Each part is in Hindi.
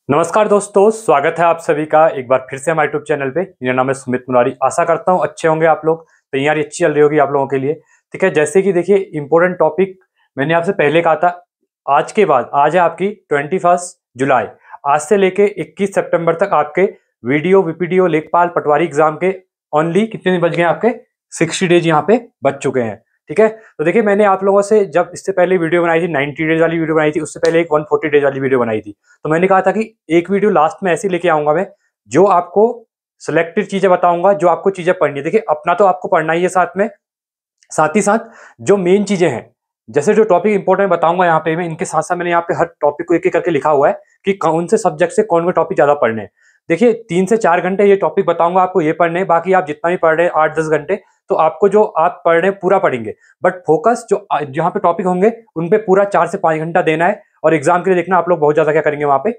नमस्कार दोस्तों, स्वागत है आप सभी का एक बार फिर से हमारे यूट्यूब चैनल पे। मेरा नाम है सुमित मुरारी। आशा करता हूँ अच्छे होंगे आप लोग, तैयारी अच्छी चल रही होगी आप लोगों के लिए। ठीक है, जैसे कि देखिए इंपॉर्टेंट टॉपिक मैंने आपसे पहले कहा था। आज के बाद आज है आपकी 21 जुलाई। आज से लेके 21 सितंबर तक आपके वीडियो वीपीडीओ लेखपाल पटवारी एग्जाम के ओनली कितने दिन बच गए? आपके 60 डेज यहाँ पे बच चुके हैं। ठीक है, तो देखिए मैंने आप लोगों से जब इससे पहले वीडियो बनाई थी 90 डेज वाली वीडियो बनाई थी, उससे पहले एक 140 डेज वाली वीडियो बनाई थी। तो मैंने कहा था कि एक वीडियो लास्ट में ऐसी लेके आऊंगा मैं, जो आपको सिलेक्टेड चीजें बताऊंगा, जो आपको चीजें पढ़नी है। देखिए अपना तो आपको पढ़ना ही है, साथ ही साथ जो मेन चीजें हैं, जैसे जो टॉपिक इंपॉर्टेंट बताऊंगा यहाँ पे मैं, इनके साथ साथ मैंने यहाँ पे हर टॉपिक को एक एक करके लिखा हुआ है कि कौन से सब्जेक्ट से कौन से टॉपिक ज्यादा पढ़ने हैं। देखिए 3 से 4 घंटे ये टॉपिक बताऊंगा आपको, ये पढ़ने हैं। बाकी आप जितना भी पढ़ रहे हैं 8-10 घंटे, तो आपको जो आप पढ़ रहे हैं पूरा पढ़ेंगे, बट फोकस जो जहाँ पे टॉपिक होंगे उन पे पूरा 4 से 5 घंटा देना है। और एग्जाम के लिए देखना आप लोग बहुत ज्यादा क्या करेंगे, वहां पे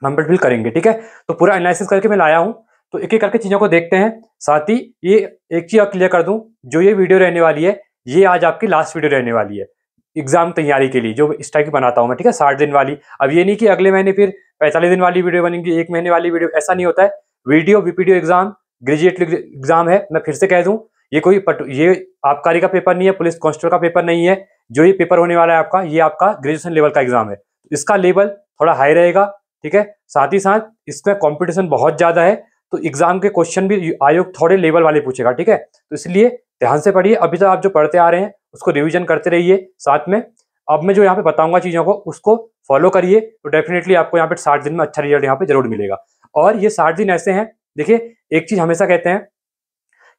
कंप्लीट करेंगे। ठीक है, तो पूरा एनालिसिस करके मैं लाया हूँ, तो एक एक करके चीजों को देखते हैं। साथ ही ये एक चीज क्लियर कर दूं, जो ये वीडियो रहने वाली है, ये आज आपकी लास्ट वीडियो रहने वाली है एग्जाम तैयारी के लिए, जो इस टाइप की बनाता हूं मैं। ठीक है, 60 दिन वाली। अब ये नहीं कि अगले महीने फिर 45 दिन वाली वीडियो बनेगी, 1 महीने वाली वीडियो, ऐसा नहीं होता है। Video VPDO exam graduate exam है। मैं फिर से कह दूं, ये आबकारी का पेपर नहीं है, पुलिस कांस्टेबल का पेपर नहीं है। जो ये पेपर होने वाला है आपका, ये आपका ग्रेजुएशन लेवल का एग्जाम है। इसका लेवल थोड़ा हाई रहेगा। ठीक है, साथ ही साथ इसमें कंपटीशन बहुत ज्यादा है, तो एग्जाम के क्वेश्चन भी आयोग थोड़े लेवल वाले पूछेगा। ठीक है, तो इसलिए ध्यान से पढ़िए। अभी तक आप जो पढ़ते आ रहे हैं उसको रिवीजन करते रहिए साथ में। अब मैं जो यहाँ पे बताऊंगा चीजों को, उसको फॉलो करिए, तो डेफिनेटली आपको यहाँ पे 60 दिन में अच्छा रिजल्ट यहाँ पे जरूर मिलेगा। और ये 60 दिन ऐसे हैं, देखिए एक चीज हमेशा कहते हैं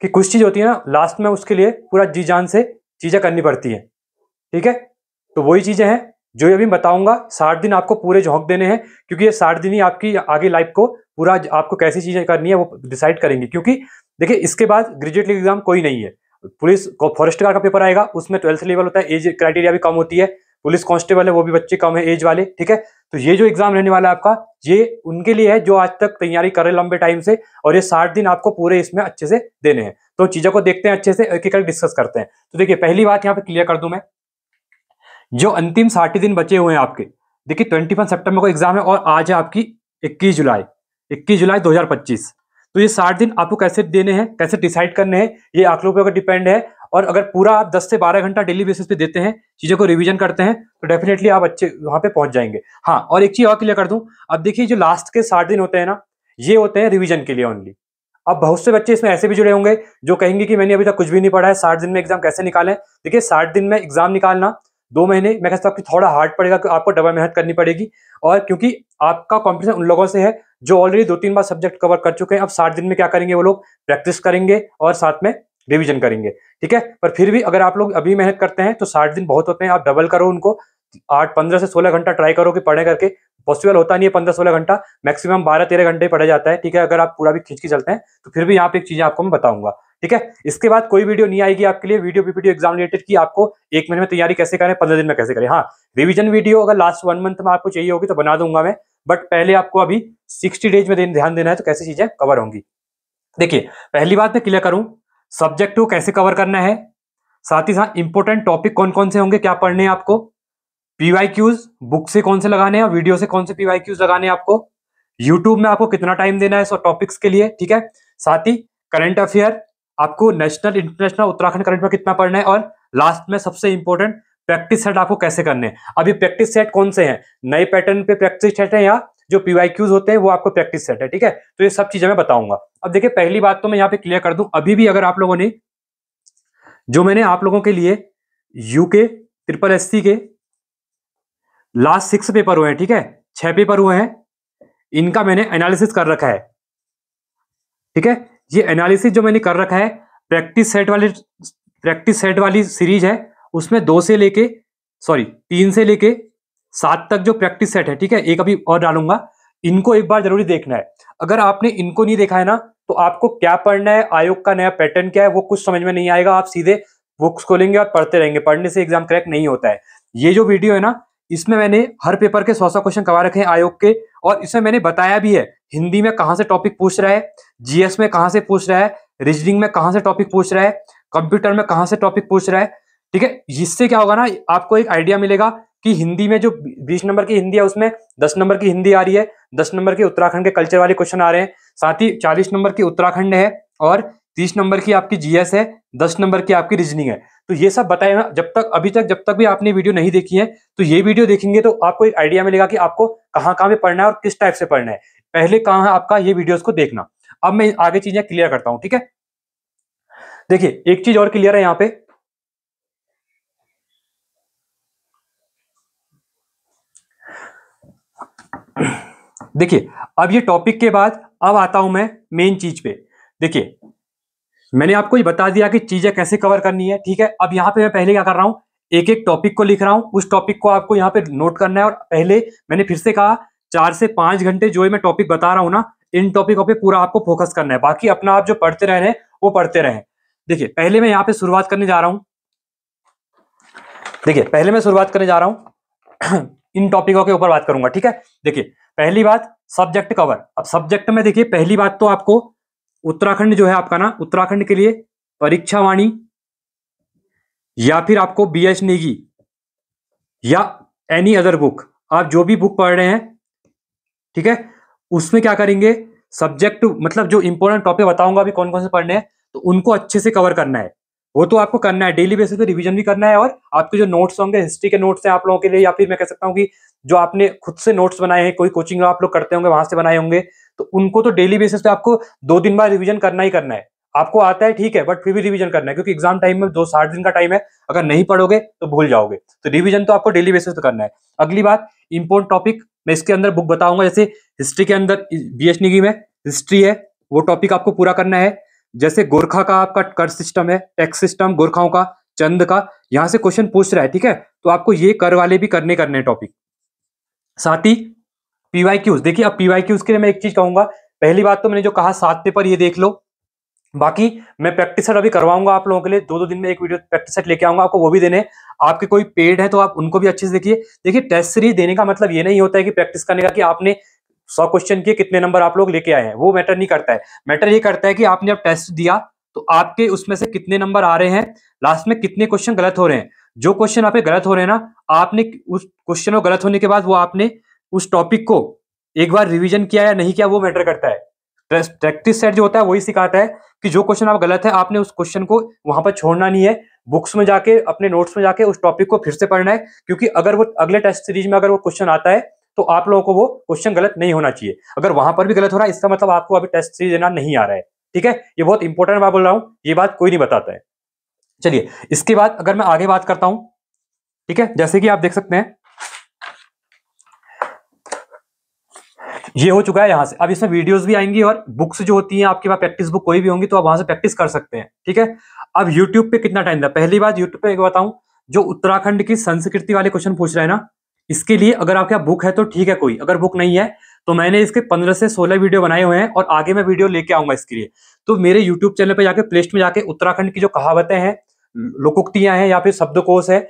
कि कुछ चीज होती है ना, लास्ट में उसके लिए पूरा जी जान से चीजें करनी पड़ती है। ठीक है, तो वही चीजें हैं जो ये अभी बताऊंगा। 60 दिन आपको पूरे झोंक देने हैं, क्योंकि ये 60 दिन ही आपकी आगे लाइफ को पूरा आपको कैसी चीजें करनी है वो डिसाइड करेंगे। क्योंकि देखिए इसके बाद ग्रेजुएट एग्जाम कोई नहीं है। पुलिस फॉरेस्ट गार्ड का पेपर आएगा, उसमें 12th लेवल होता है, एज क्राइटेरिया भी कम होती है। पुलिस कांस्टेबल है, वो भी बच्चे कम है एज वाले। ठीक है, तो ये जो एग्जाम रहने वाला है आपका, ये उनके लिए है जो आज तक तैयारी कर रहे लंबे टाइम से, और ये 60 दिन आपको पूरे इसमें अच्छे से देने हैं। तो चीजों को देखते हैं अच्छे से, एक एक करके डिस्कस करते हैं। तो देखिए पहली बात यहाँ पे क्लियर कर दूं मैं, जो अंतिम 60 दिन बचे हुए हैं आपके, देखिए 21 सितंबर को एग्जाम है और आज है आपकी 21 जुलाई 2025। तो ये 60 दिन आपको कैसे देने हैं, कैसे डिसाइड करने हैं, ये आंकड़ों पे डिपेंड है। और अगर पूरा आप 10 से 12 घंटा डेली बेसिस पे देते हैं, चीजों को रिवीजन करते हैं, तो डेफिनेटली आप अच्छे वहां पे पहुंच जाएंगे। हाँ, और एक चीज और क्लियर कर दूं, अब देखिए जो लास्ट के 60 दिन होते हैं ना, ये होते हैं रिवीजन के लिए ओनली। अब बहुत से बच्चे इसमें ऐसे भी जुड़े होंगे जो कहेंगे कि मैंने अभी तक कुछ भी नहीं पढ़ा है, 60 दिन में एग्जाम कैसे निकालें। देखिए 60 दिन में एग्जाम निकालना 2 महीने मैं कहता हूं कि थोड़ा हार्ड पड़ेगा, कि आपको डबल मेहनत करनी पड़ेगी। और क्योंकि आपका कॉम्पिटिशन उन लोगों से है जो ऑलरेडी 2-3 बार सब्जेक्ट कवर कर चुके हैं। अब 60 दिन में क्या करेंगे, वो लोग प्रैक्टिस करेंगे और साथ में रिवीजन करेंगे। ठीक है, पर फिर भी अगर आप लोग अभी मेहनत करते हैं तो 60 दिन बहुत होते हैं, आप डबल करो उनको। 15 से 16 घंटा ट्राई करो कि पढ़े करके। पॉसिबल होता नहीं है 15-16 घंटा, मैक्सिमम 12-13 घंटे पढ़ा जाता है। ठीक है, अगर आप पूरा भी खींच के चलते हैं तो फिर भी यहाँ पे एक चीज आपको मैं बताऊंगा। ठीक है, इसके बाद कोई वीडियो नहीं आएगी आपके लिए, वीडियो पीपीटी एग्जाम रिलेटेड की, आपको 1 महीने में तैयारी कैसे करें, 15 दिन में कैसे करें। हाँ, रिवीजन वीडियो अगर लास्ट 1 मंथ में आपको चाहिए होगी तो बना दूंगा मैं, बट पहले आपको अभी 60 डेज में ध्यान देना है, तो कैसी चीजें कवर होंगी। देखिए पहली बात मैं क्लियर करूं, सब्जेक्ट को कैसे कवर करना है, साथ ही साथ इंपॉर्टेंट टॉपिक कौन कौन से होंगे, क्या पढ़ने हैं आपको, पीवाईक्यूज बुक से कौन से लगाने हैं, वीडियो से कौन से पीवाईक्यूज लगाने हैं आपको, यूट्यूब में आपको कितना टाइम देना है सो टॉपिक्स के लिए। ठीक है, साथ ही करंट अफेयर आपको नेशनल इंटरनेशनल उत्तराखंड करंट में कितना पढ़ना है, और लास्ट में सबसे इंपॉर्टेंट प्रैक्टिस सेट आपको कैसे करने हैं। अब ये प्रैक्टिस सेट कौन से हैं, नए पैटर्न पे प्रैक्टिस सेट है या जो पीवाईक्यूज होते हैं वो आपको प्रैक्टिस सेट है। ठीक है, तो ये सब चीजें मैं बताऊंगा। अब देखिए पहली बात तो मैं यहाँ पे क्लियर कर दूं, अभी भी अगर आप लोगों ने, जो मैंने आप लोगों के लिए यूके ट्रिपल एससी के लास्ट 6 पेपर हुए हैं, ठीक है 6 पेपर हुए हैं, इनका मैंने एनालिसिस कर रखा है। ठीक है, ये एनालिसिस जो मैंने कर रखा है, प्रैक्टिस सेट वाली सीरीज है, उसमें 3 से लेके 7 तक जो प्रैक्टिस सेट है, ठीक है, एक अभी और डालूंगा, इनको एक बार जरूरी देखना है। अगर आपने इनको नहीं देखा है ना, तो आपको क्या पढ़ना है, आयोग का नया पैटर्न क्या है, वो कुछ समझ में नहीं आएगा। आप सीधे बुक्स खोलेंगे और पढ़ते रहेंगे, पढ़ने से एग्जाम क्रैक नहीं होता है। ये जो वीडियो है ना, इसमें मैंने हर पेपर के 100 क्वेश्चन करवा रखे हैं आयोग के, और इसमें मैंने बताया भी है हिंदी में कहां से टॉपिक पूछ रहा है, जीएस में कहां से पूछ रहा है, रीजनिंग में कहां से टॉपिक पूछ रहा है, कंप्यूटर में कहां से टॉपिक पूछ रहा है। ठीक है, इससे क्या होगा ना, आपको एक आइडिया मिलेगा कि हिंदी में जो 20 नंबर की हिंदी है उसमें 10 नंबर की हिंदी आ रही है, 10 नंबर के उत्तराखंड के कल्चर वाले क्वेश्चन आ रहे हैं, साथ ही 40 नंबर की उत्तराखंड है और 30 नंबर की आपकी जीएस है, 10 नंबर की आपकी रीजनिंग है। तो ये सब बताया ना, जब तक भी आपने वीडियो नहीं देखी है तो ये वीडियो देखेंगे तो आपको एक आइडिया मिलेगा कि आपको कहाँ कहाँ पे पढ़ना है और किस टाइप से पढ़ना है। पहले कहाँ है आपका ये वीडियोस को देखना। अब मैं आगे चीजें क्लियर करता हूं, ठीक है। देखिए एक चीज और क्लियर है यहाँ पे, देखिए अब ये टॉपिक के बाद अब आता हूं मैं मेन चीज पे। देखिए मैंने आपको ये बता दिया कि चीजें कैसे कवर करनी है, ठीक है। अब यहाँ पे मैं पहले क्या कर रहा हूं, एक एक टॉपिक को लिख रहा हूं, उस टॉपिक को आपको यहाँ पे नोट करना है। और पहले मैंने फिर से कहा 4 से 5 घंटे जो मैं टॉपिक बता रहा हूं ना, इन टॉपिकों पे पूरा आपको फोकस करना है, बाकी अपना आप जो पढ़ते रह रहे हैं वो पढ़ते रहें। देखिए पहले मैं यहाँ पे शुरुआत करने जा रहा हूं, देखिए पहले मैं शुरुआत करने जा रहा हूं इन टॉपिकों के ऊपर बात करूंगा, ठीक है। देखिए पहली बात सब्जेक्ट कवर। अब सब्जेक्ट में देखिए पहली बात तो आपको उत्तराखंड जो है आपका ना, उत्तराखंड के लिए परीक्षा वाणी या फिर आपको बीएच नेगी या एनी अदर बुक, आप जो भी बुक पढ़ रहे हैं, ठीक है, उसमें क्या करेंगे, सब्जेक्ट मतलब जो इंपॉर्टेंट टॉपिक बताऊंगा अभी कौन कौन से पढ़ने हैं, तो उनको अच्छे से कवर करना है। वो तो आपको करना है, डेली बेसिस पे रिवीजन भी करना है, और आपके जो नोट्स होंगे, हिस्ट्री के नोट्स हैं आप लोगों के लिए, या फिर मैं कह सकता हूँ कि जो आपने खुद से नोट्स बनाए हैं, कोई कोचिंग आप लोग करते होंगे वहां से बनाए होंगे, तो उनको तो डेली बेसिस पे आपको 2 दिन बाद रिवीजन करना ही करना है। आपको आता है ठीक है, बट फिर भी रिवीजन करना है, क्योंकि एग्जाम टाइम में 60 दिन का टाइम है, अगर नहीं पढ़ोगे तो भूल जाओगे। तो रिवीजन तो आपको डेली बेसिस पे करना है। अगली बात इंपॉर्टेंट टॉपिक, मैं इसके अंदर बुक बताऊंगा, जैसे हिस्ट्री के अंदर बीएच निगी में हिस्ट्री है, वो टॉपिक आपको पूरा करना है। जैसे गोरखा का आपका कर सिस्टम है, टैक्स सिस्टम गोरखाओं का, चंद का, यहां से क्वेश्चन पूछ रहा है, ठीक है, तो आपको ये कर वाले भी करने हैं टॉपिक। साथ ही पीवाईक्यूज, देखिए अब पीवाईक्यूज के लिए मैं एक चीज कहूंगा, पहली बात तो मैंने जो कहा 7 पेपर ये देख लो, बाकी मैं प्रैक्टिस सेट अभी करवाऊंगा आप लोगों के लिए, 2-2 दिन में एक वीडियो प्रैक्टिस सेट लेके आऊंगा, आपको वो भी देने। आपके कोई पेड है तो आप उनको भी अच्छे से देखिए। देखिए टेस्ट सीरीज देने का मतलब ये नहीं होता है कि प्रैक्टिस करने का कि आपने 100 क्वेश्चन किए कितने नंबर आप लोग लेके आए हैं, वो मैटर नहीं करता है। मैटर ये करता है कि आपने अब टेस्ट दिया तो आपके उसमें से कितने नंबर आ रहे हैं, लास्ट में कितने क्वेश्चन गलत हो रहे हैं। जो क्वेश्चन आपके गलत हो रहे हैं ना, आपने उस क्वेश्चन को गलत होने के बाद वो आपने उस टॉपिक को एक बार रिवीजन किया या नहीं किया, वो मैटर करता है। प्रैक्टिस सेट जो होता है वही सिखाता है कि जो क्वेश्चन आप गलत है, आपने उस क्वेश्चन को वहां पर छोड़ना नहीं है, बुक्स में जाके अपने नोट्स में जाके उस टॉपिक को फिर से पढ़ना है, क्योंकि अगर वो अगले टेस्ट सीरीज में अगर वो क्वेश्चन आता है तो आप लोगों को वो क्वेश्चन गलत नहीं होना चाहिए। अगर वहां पर भी गलत हो रहा है, इसका मतलब आपको अभी टेस्ट सीरीज देना नहीं आ रहा है, ठीक है। ये बहुत इंपॉर्टेंट बात बोल रहा हूं, ये बात कोई नहीं बताता है। चलिए इसके बाद अगर मैं आगे बात करता हूं, ठीक है, जैसे कि आप देख सकते हैं ये हो चुका है यहां से। अब इसमें वीडियोस भी आएंगी और बुक्स जो होती हैं आपके पास, प्रैक्टिस बुक कोई भी होंगी, तो आप वहां से प्रैक्टिस कर सकते हैं, ठीक है। अब यूट्यूब पे कितना टाइम था, पहली बात यूट्यूब पे एक बताऊं, जो उत्तराखंड की संस्कृति वाले क्वेश्चन पूछ रहे हैं ना, इसके लिए अगर आपके यहाँ बुक है तो ठीक है, कोई अगर बुक नहीं है तो मैंने इसके 15 से 16 वीडियो बनाए हुए हैं, और आगे मैं वीडियो लेके आऊंगा इसके लिए। तो मेरे यूट्यूब चैनल पे जाके प्लेलिस्ट में जाके उत्तराखंड की जो कहावतें हैं, लोकोक्तियां हैं या फिर शब्दकोश है,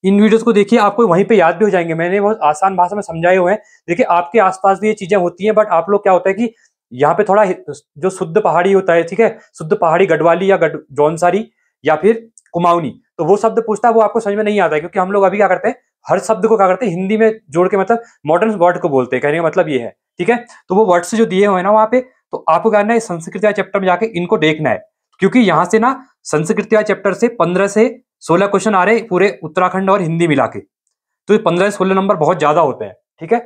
इन वीडियोस को देखिए, आपको वहीं पे याद भी हो जाएंगे। मैंने बहुत आसान भाषा में समझाए हुए हैं। देखिए आपके आसपास भी ये चीजें होती हैं, बट आप लोग क्या होता है कि यहाँ पे थोड़ा जो शुद्ध पहाड़ी होता है, ठीक है, शुद्ध पहाड़ी गढ़वाली या जौनसारी या फिर कुमाऊनी, तो वो शब्द पूछता है, वो आपको समझ में नहीं आता है, क्योंकि हम लोग अभी क्या करते हैं, हर शब्द को क्या करते हैं हिंदी में जोड़ के, मतलब मॉडर्न वर्ड को बोलते हैं, कहने का मतलब ये है, ठीक है। तो वो वर्ड्स जो दिए हुए हैं ना वहां पे, तो आपको करना है संस्कृत चैप्टर में जाके इनको देखना है, क्योंकि यहाँ से ना संस्कृत चैप्टर से 15 से 16 क्वेश्चन आ रहे हैं पूरे उत्तराखंड और हिंदी मिला के, तो 15 से 16 नंबर बहुत ज्यादा होते हैं, ठीक है।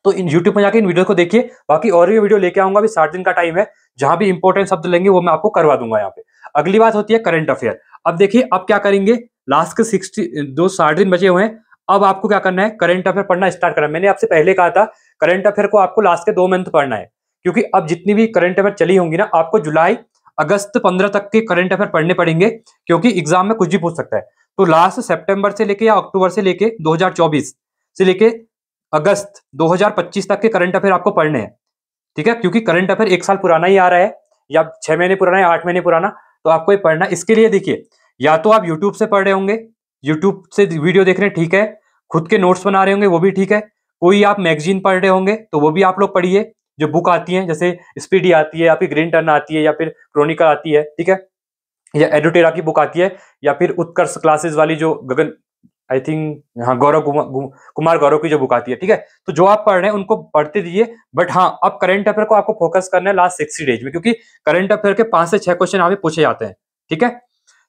तो इन यूट्यूब में जाके इन वीडियो को देखिए, बाकी और भी वीडियो लेके आऊंगा, अभी 60 दिन का टाइम है, जहां भी इंपॉर्टेंट शब्द लेंगे वो मैं आपको करवा दूंगा यहाँ पे। अगली बात होती है करंट अफेयर। अब देखिए अब क्या करेंगे, लास्ट के 60 दिन बचे हुए हैं, अब आपको क्या करना है, करंट अफेयर पढ़ना स्टार्ट करना है। मैंने आपसे पहले कहा था करंट अफेयर को आपको लास्ट के 2 मंथ पढ़ना है, क्योंकि अब जितनी भी करंट अफेयर चली होंगी ना, आपको जुलाई अगस्त 15 तक के करंट अफेयर पढ़ने पड़ेंगे, क्योंकि एग्जाम में कुछ भी पूछ सकता है। तो लास्ट सितंबर से लेके या अक्टूबर से लेके 2024 से लेके अगस्त 2025 तक के करंट अफेयर आपको पढ़ने हैं, ठीक है, क्योंकि करंट अफेयर 1 साल पुराना ही आ रहा है, या 6 महीने पुराना है, 8 महीने पुराना, तो आपको ये पढ़ना। इसके लिए देखिए, या तो आप यूट्यूब से पढ़ रहे होंगे, यूट्यूब से वीडियो देख रहे हैं, ठीक है, खुद के नोट्स बना रहे होंगे, वो भी ठीक है, कोई आप मैगजीन पढ़ रहे होंगे तो वो भी आप लोग पढ़िए, जो बुक आती है, जैसे स्पीडी आती है, या फिर ग्रीन टर्न आती है, या फिर क्रोनिकल आती है, ठीक है, या एडुटेरा की बुक आती है, या फिर उत्कर्ष क्लासेस वाली जो गगन आई थिंक, हाँ, कुमार गौरव की जो बुक आती है, ठीक है। तो जो आप पढ़ रहे हैं उनको पढ़ते दीजिए, बट हाँ, अब करंट अफेयर को आपको फोकस करना है लास्ट 60 डेज में, क्योंकि करंट अफेयर के 5 से 6 क्वेश्चन यहाँ पे पूछे जाते हैं, ठीक है।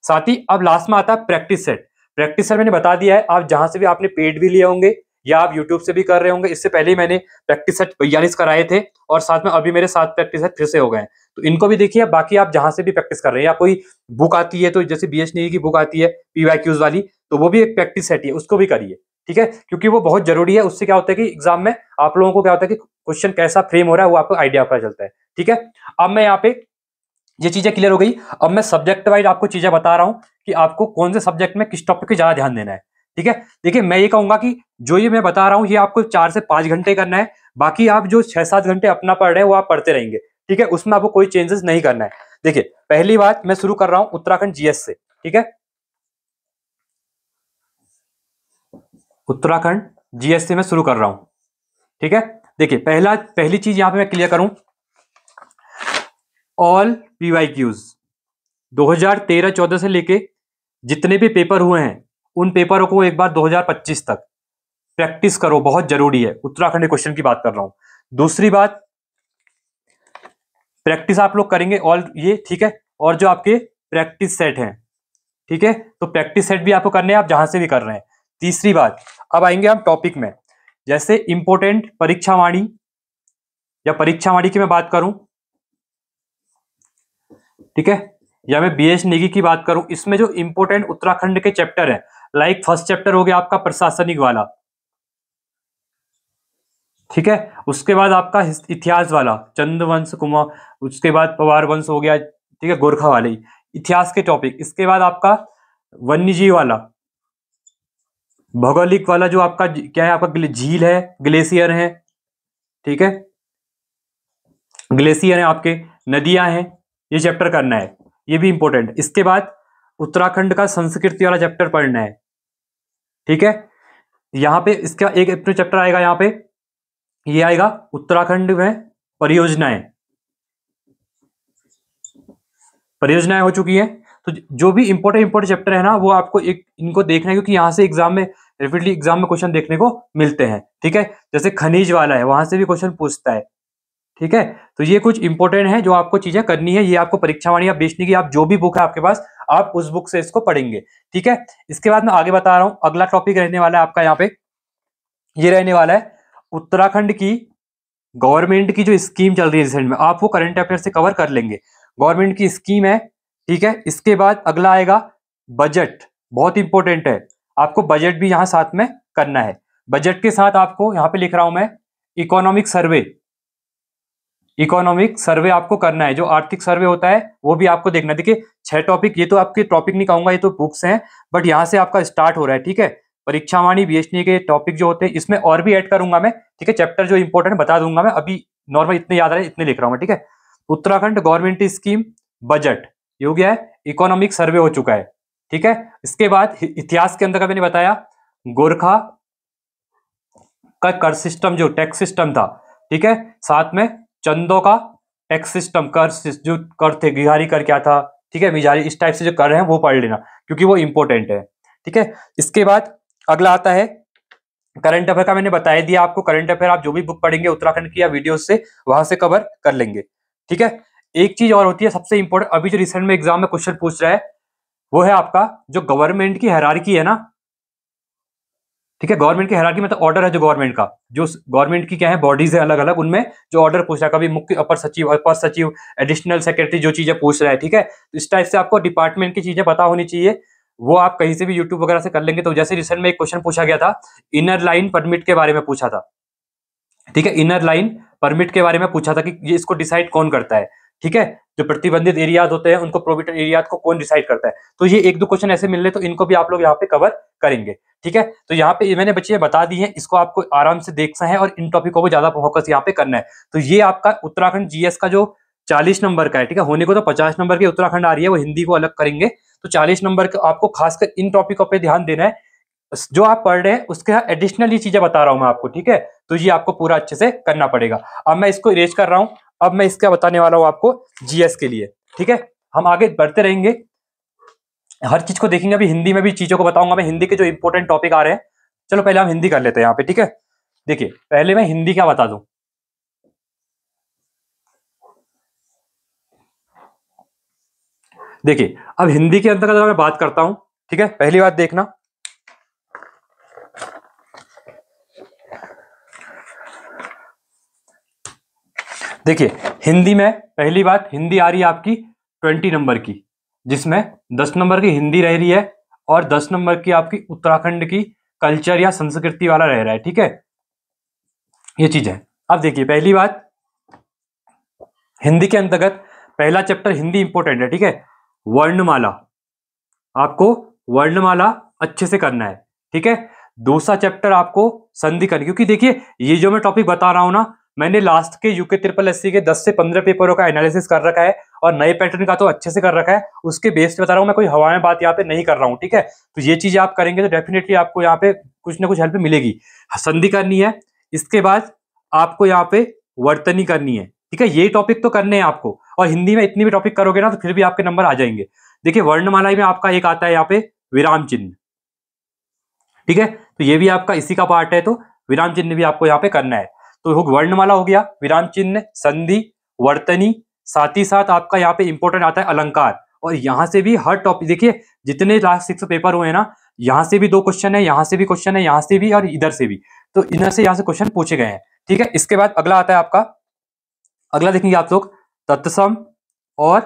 साथ ही अब लास्ट में आता है प्रैक्टिस सेट। प्रैक्टिस सेट मैंने बता दिया है, आप जहां से भी आपने पेड भी लिए होंगे या आप यूट्यूब से भी कर रहे होंगे, इससे पहले ही मैंने प्रैक्टिस सेट 42 कराए थे और साथ में अभी मेरे 7 प्रैक्टिस सेट फिर से हो गए हैं, तो इनको भी देखिए। बाकी आप जहां से भी प्रैक्टिस कर रहे हैं या कोई बुक आती है, तो जैसे BH नेगी की बुक आती है PYQs वाली, तो वो भी एक प्रैक्टिस सेट है, उसको भी करिए, ठीक है, क्योंकि वो बहुत जरूरी है। उससे क्या होता है कि एग्जाम में आप लोगों को क्या होता है कि क्वेश्चन कैसा फ्रेम हो रहा है वो आपको आइडिया पता चलता है, ठीक है। अब मैं यहाँ पे ये चीजें क्लियर हो गई। अब मैं सब्जेक्ट वाइज आपको चीजें बता रहा हूं कि आपको कौन से सब्जेक्ट में किस टॉपिक पे ज्यादा ध्यान देना है, ठीक है। देखिए, मैं ये कहूंगा कि जो ये मैं बता रहा हूं ये आपको 4 से 5 घंटे करना है, बाकी आप जो 6-7 घंटे अपना पढ़ रहे हैं वो आप पढ़ते रहेंगे, ठीक है, उसमें आपको कोई चेंजेस नहीं करना है। देखिए, पहली बात मैं शुरू कर रहा हूं उत्तराखंड GS से, ठीक है। उत्तराखंड GS से मैं शुरू कर रहा हूं, ठीक है। देखिए, पहली चीज यहां पे मैं क्लियर करूं, ऑल PYQs 2013-14 से लेके जितने भी पेपर हुए हैं उन पेपरों को एक बार 2025 तक प्रैक्टिस करो, बहुत जरूरी है। उत्तराखंड क्वेश्चन की बात कर रहा हूं। दूसरी बात, प्रैक्टिस आप लोग करेंगे ऑल ये, ठीक है, और जो आपके प्रैक्टिस सेट हैं, ठीक है, तो प्रैक्टिस सेट भी आपको करने हैं, आप जहां से भी कर रहे हैं। तीसरी बात, अब आएंगे हम टॉपिक में, जैसे इंपोर्टेंट परीक्षावाणी या परीक्षावाणी की मैं बात करूं, ठीक है, या मैं BH नेगी की बात करूं, इसमें जो इंपोर्टेंट उत्तराखंड के चैप्टर है, लाइक फर्स्ट चैप्टर हो गया आपका प्रशासनिक वाला, ठीक है, उसके बाद आपका इतिहास वाला चंद्रवंश कुमार, उसके बाद पवार वंश हो गया, ठीक है, गोरखा वाले इतिहास के टॉपिक, इसके बाद आपका वन्य जीव वाला, भौगोलिक वाला जो आपका क्या है, आपका झील है, ग्लेशियर है, ठीक है, ग्लेशियर है आपके, नदियां हैं, ये चैप्टर करना है, ये भी इंपॉर्टेंट। इसके बाद उत्तराखंड का संस्कृति वाला चैप्टर पढ़ना है, ठीक है। यहां पे इसका एक अपना चैप्टर आएगा, यहां पे ये आएगा उत्तराखंड में परियोजनाएं हो चुकी है। तो जो भी इंपॉर्टेंट चैप्टर है ना, वो आपको एक इनको देखना है, क्योंकि यहां से एग्जाम में रिपीटली एग्जाम में क्वेश्चन देखने को मिलते हैं, ठीक है। जैसे खनिज वाला है, वहां से भी क्वेश्चन पूछता है, ठीक है। तो ये कुछ इंपॉर्टेंट है जो आपको चीजें करनी है, ये आपको परीक्षावाणी या बेचने की, आप जो भी बुक है आपके पास, आप उस बुक से इसको पढ़ेंगे, ठीक है। इसके बाद मैं आगे बता रहा हूं, अगला टॉपिक रहने वाला है आपका यहाँ पे, ये रहने वाला है उत्तराखंड की गवर्नमेंट की जो स्कीम चल रही है रिसेंट में, आप वो करंट अफेयर से कवर कर लेंगे। गवर्नमेंट की स्कीम है, ठीक है। इसके बाद अगला आएगा बजट, बहुत इंपॉर्टेंट है, आपको बजट भी यहां साथ में करना है। बजट के साथ आपको यहां पे लिख रहा हूं मैं इकोनॉमिक सर्वे आपको करना है, जो आर्थिक सर्वे होता है वो भी आपको देखना है। देखिए, 6 टॉपिक, ये तो आपके टॉपिक नहीं कहूंगा, ये तो बुक्स हैं, बट यहां से आपका स्टार्ट हो रहा है, ठीक है। परीक्षावाणी BH के टॉपिक जो होते हैं, इसमें और भी ऐड करूंगा मैं, ठीक है, चैप्टर जो इंपॉर्टेंट बता दूंगा मैं, अभी नॉर्मल इतने याद रहे इतने लिख रहा हूं मैं, ठीक है। उत्तराखंड गवर्नमेंट स्कीम, बजट, ये हो गया है, इकोनॉमिक सर्वे हो चुका है, ठीक है। इसके बाद इतिहास के अंदर का मैंने बताया गोरखा का कर सिस्टम, जो टैक्स सिस्टम था, ठीक है, साथ में चंदों का टैक्स सिस्टम, जो कर थे, गिहारी कर क्या था, ठीक है, मिजारी, इस टाइप से जो कर रहे हैं वो पढ़ लेना, क्योंकि वो इंपॉर्टेंट है, ठीक है। इसके बाद अगला आता है करंट अफेयर का, मैंने बता दिया आपको, करंट अफेयर आप जो भी बुक पढ़ेंगे उत्तराखंड की या वीडियो से, वहां से कवर कर लेंगे, ठीक है। एक चीज और होती है सबसे इंपॉर्टेंट, अभी जो रिसेंट में एग्जाम में क्वेश्चन पूछ रहा है, वो है आपका जो गवर्नमेंट की हायरार्की है ना, ठीक है, गवर्नमेंट की हायरार्की मतलब ऑर्डर है जो गवर्नमेंट का, जो गवर्नमेंट की क्या है बॉडीज है अलग अलग, उनमें जो ऑर्डर पूछ रहा है, कभी मुख्य, अपर सचिव, एडिशनल सेक्रेटरी, जो चीजें पूछ रहा है, ठीक है। तो इस टाइप से आपको डिपार्टमेंट की चीजें पता होनी चाहिए, वो आप कहीं से भी यूट्यूब वगैरह से कर लेंगे। तो जैसे रिसेंट में एक क्वेश्चन पूछा गया था, इनर लाइन परमिट के बारे में पूछा था, ठीक है, इनर लाइन परमिट के बारे में पूछा था कि ये इसको डिसाइड कौन करता है, ठीक है, जो प्रतिबंधित एरियाज होते हैं उनको, प्रोहिबिटेड एरियाज को कौन डिसाइड करता है। तो ये 1-2 क्वेश्चन ऐसे मिल रहे, तो इनको भी आप लोग यहाँ पे कवर करेंगे, ठीक है। तो यहाँ पे मैंने बच्चे बता दी है, इसको आपको आराम से देखना है और इन टॉपिकों पर ज्यादा फोकस यहाँ पे करना है। तो ये आपका उत्तराखंड GS का जो 40 नंबर का है, ठीक है, होने को तो 50 नंबर की उत्तराखंड आ रही है, वो हिंदी को अलग करेंगे, तो 40 नंबर का आपको खासकर इन टॉपिकों पे ध्यान देना है, जो आप पढ़ रहे हैं उसके एडिशनल ये चीजें बता रहा हूं मैं आपको, ठीक है। तो ये आपको पूरा अच्छे से करना पड़ेगा। अब मैं इसको इरेज कर रहा हूं, अब मैं इसका बताने वाला हूं आपको GS के लिए, ठीक है। हम आगे बढ़ते रहेंगे, हर चीज को देखेंगे, अभी हिंदी में भी चीजों को बताऊंगा मैं, हिंदी के जो इंपॉर्टेंट टॉपिक आ रहे हैं। चलो पहले हम हिंदी कर लेते हैं यहाँ पे, ठीक है। देखिए पहले मैं हिंदी क्या बता दूं। देखिए अब हिंदी के अंतर्गत अगर मैं बात करता हूं, ठीक है, पहली बात देखना, देखिए हिंदी में पहली बात, हिंदी आ रही है आपकी 20 नंबर की, जिसमें 10 नंबर की हिंदी रह रही है और 10 नंबर की आपकी उत्तराखंड की कल्चर या संस्कृति वाला रह रहा है, ठीक है। ये चीज है। अब देखिए पहली बात, हिंदी के अंतर्गत पहला चैप्टर हिंदी इंपॉर्टेंट है, ठीक है। वर्णमाला, आपको वर्णमाला अच्छे से करना है, ठीक है। दूसरा चैप्टर आपको संधि करनी, क्योंकि देखिए ये जो मैं टॉपिक बता रहा हूं ना, मैंने लास्ट के यूके ट्रिपल एससी के 10 से 15 पेपरों का एनालिसिस कर रखा है और नए पैटर्न का तो अच्छे से कर रखा है, उसके बेस पे बता रहा हूं मैं, कोई हवा में बात यहाँ पे नहीं कर रहा हूं, ठीक है। तो ये चीज आप करेंगे तो डेफिनेटली आपको यहाँ पे कुछ ना कुछ हेल्प मिलेगी। संधि करनी है, इसके बाद आपको यहाँ पे वर्तनी करनी है, ठीक है। ये टॉपिक तो करने हैं आपको, और हिंदी में इतनी भी टॉपिक करोगे ना तो फिर भी आपके नंबर आ जाएंगे। देखिए वर्णमाला में आपका एक आता है यहाँ पे विराम चिन्ह, ठीक है, तो ये भी आपका इसी का पार्ट है, तो विराम चिन्ह भी आपको यहाँ पे करना है। तो वर्णमाला हो गया, विराम चिन्ह, संधि, वर्तनी, साथ ही साथ आपका यहाँ पे इंपॉर्टेंट आता है अलंकार। और यहाँ से भी हर टॉपिक, देखिए जितने लास्ट 6 पेपर हुए ना, यहाँ से भी 2 क्वेश्चन है, यहाँ से भी क्वेश्चन है, यहाँ से भी और इधर से भी, तो इधर से यहाँ से क्वेश्चन पूछे गए हैं, ठीक है। इसके बाद अगला आता है आपका, अगला देखेंगे आप लोग तत्सम और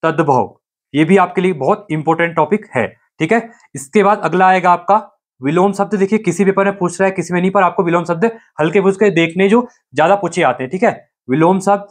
तद्भव, ये भी आपके लिए बहुत इंपॉर्टेंट टॉपिक है, ठीक है। इसके बाद अगला आएगा आपका विलोम शब्द। देखिए किसी पेपर में पूछ रहा है, किसी में नहीं, पर आपको विलोम शब्द हल्के फुल्के देखने जो ज्यादा पूछे आते हैं, ठीक है, विलोम शब्द।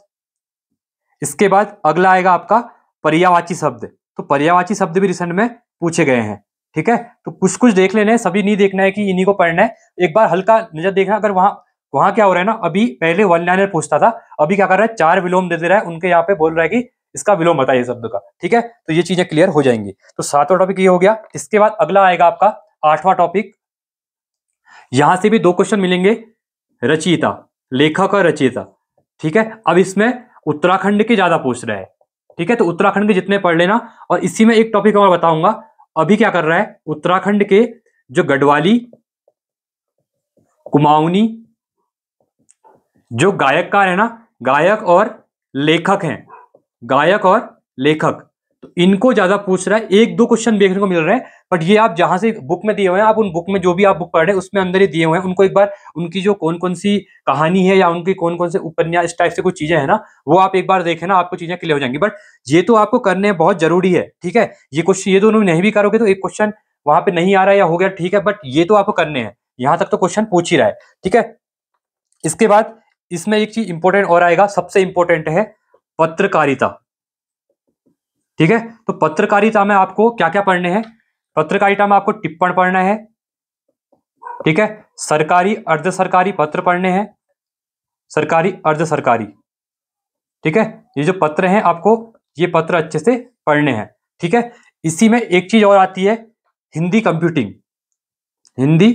इसके बाद अगला आएगा आपका पर्यायवाची शब्द, तो पर्यायवाची शब्द भी रिसेंट में पूछे गए हैं, ठीक है। तो कुछ कुछ देख लेने हैं, सभी नहीं देखना है कि इन्हीं को पढ़ना है, एक बार हल्का नजर देखना। अगर वहां वहां क्या हो रहा है ना, अभी पहले वन लाइनर पूछता था, अभी क्या कर रहा है 4 विलोम दे रहा है, उनके यहाँ पे बोल रहा है कि इसका विलोम बताइए शब्द का, ठीक है। तो ये चीजें क्लियर हो जाएंगी। तो 7वां टॉपिक ये हो गया। इसके बाद अगला आएगा आपका 8वां टॉपिक, यहां से भी 2 क्वेश्चन मिलेंगे, रचयिता, लेखक और रचयिता, ठीक है। अब इसमें उत्तराखंड के ज्यादा पूछ रहा है, ठीक है, तो उत्तराखंड के जितने पढ़ लेना। और इसी में एक टॉपिक और बताऊंगा, अभी क्या कर रहा है उत्तराखंड के जो गढ़वाली, कुमाऊनी, जो गायककार है ना, गायक और लेखक हैं, गायक और लेखक, तो इनको ज्यादा पूछ रहा है। 1-2 क्वेश्चन देखने को मिल रहे हैं, बट ये आप जहां से बुक में दिए हुए हैं, आप उन बुक में जो भी आप बुक पढ़ रहे हैं उसमें अंदर ही दिए हुए हैं, उनको एक बार उनकी जो कौन कौन सी कहानी है या उनकी कौन कौन से उपन्यास इस टाइप से कुछ चीजें हैं ना, वो आप एक बार देखें ना, आपको चीजें क्लियर हो जाएंगी। बट ये तो आपको करने बहुत जरूरी है, ठीक है। ये क्वेश्चन, ये दोनों नहीं भी करोगे तो एक क्वेश्चन वहां पे नहीं आ रहा है या हो गया, ठीक है, बट ये तो आपको करने हैं, यहां तक तो क्वेश्चन पूछ ही रहा है, ठीक है। इसके बाद इसमें एक चीज इंपॉर्टेंट और आएगा, सबसे इंपॉर्टेंट है पत्रकारिता, ठीक है। तो पत्रकारिता में आपको क्या क्या पढ़ने हैं, पत्रकारिता में आपको टिप्पण पढ़ना है, ठीक है, सरकारी अर्ध सरकारी पत्र पढ़ने हैं, सरकारी अर्ध सरकारी, ठीक है। ये जो पत्र हैं आपको ये पत्र अच्छे से पढ़ने हैं, ठीक है। इसी में एक चीज और आती है, हिंदी कंप्यूटिंग, हिंदी